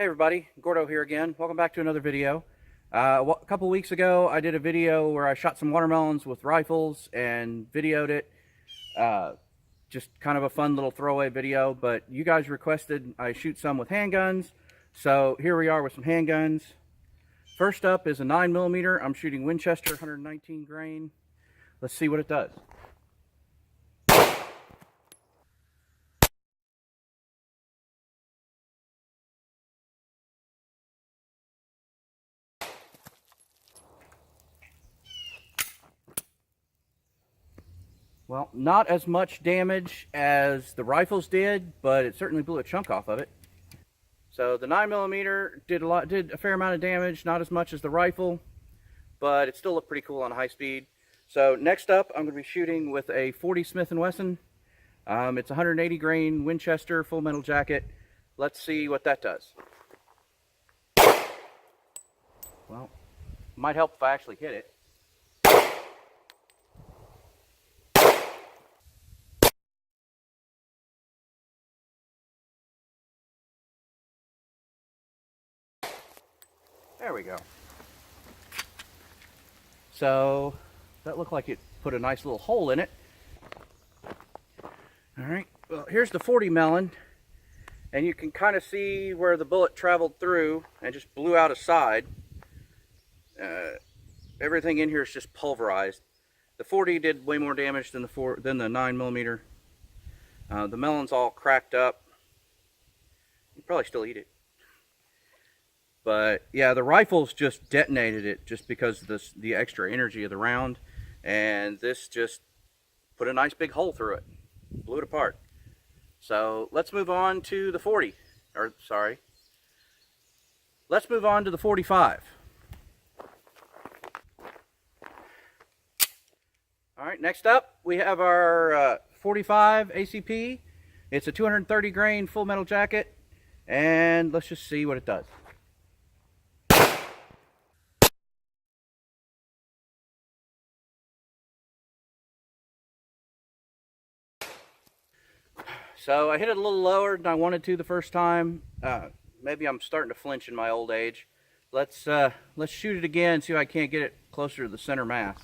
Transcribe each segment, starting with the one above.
Hey everybody, Gordo here again. Welcome back to another video. A couple weeks ago I did a video where I shot some watermelons with rifles and videoed it. Just kind of a fun little throwaway video, but you guys requested I shoot some with handguns. So here we are with some handguns. First up is a 9mm. I'm shooting Winchester 119 grain. Let's see what it does. Well, not as much damage as the rifles did, but it certainly blew a chunk off of it. So the 9mm did a fair amount of damage, not as much as the rifle, but it still looked pretty cool on high speed. So next up, I'm going to be shooting with a 40 Smith & Wesson. It's 180 grain Winchester full metal jacket. Let's see what that does. Well, might help if I actually hit it. There we go. So that looked like it put a nice little hole in it. All right, well, here's the 40 melon, and you can kind of see where the bullet traveled through and just blew out a side. Everything in here is just pulverized. The 40 did way more damage than the 9mm. The melon's all cracked up. You'd probably still eat it. But yeah, the rifles just detonated it just because of the extra energy of the round, and this just put a nice big hole through it, blew it apart. So let's move on to the 40, or sorry, let's move on to the 45. All right, next up we have our 45 ACP. It's a 230 grain full metal jacket, and let's just see what it does. So I hit it a little lower than I wanted to the first time. Maybe I'm starting to flinch in my old age. Let's shoot it again, see if I can't get it closer to the center mass.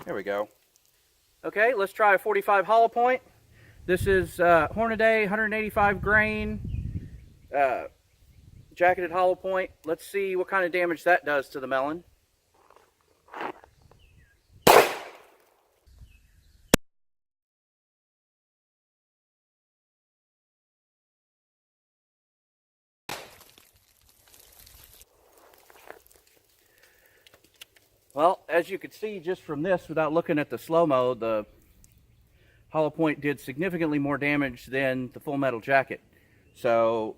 There we go. Okay, let's try a 45 hollow point. This is Hornaday 185 grain. Jacketed hollow point. Let's see what kind of damage that does to the melon. Well, as you could see just from this, without looking at the slow-mo, the hollow point did significantly more damage than the full metal jacket. So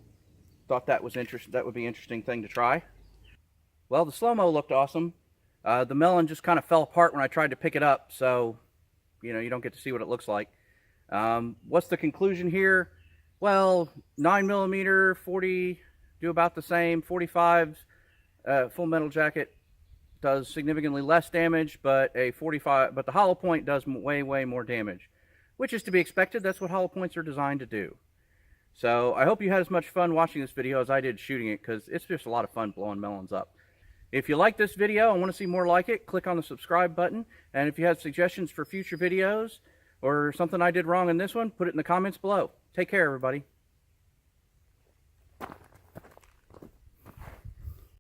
thought that was interesting. That would be an interesting thing to try. Well, the slow-mo looked awesome. The melon just kind of fell apart when I tried to pick it up, so you don't get to see what it looks like. What's the conclusion here? Well, 9mm, 40 do about the same. 45's full metal jacket does significantly less damage, but the hollow point does way more damage, which is to be expected. That's what hollow points are designed to do. So I hope you had as much fun watching this video as I did shooting it, because it's just a lot of fun blowing melons up. If you like this video and want to see more like it, click on the subscribe button. And if you have suggestions for future videos or something I did wrong in this one, put it in the comments below. Take care, everybody.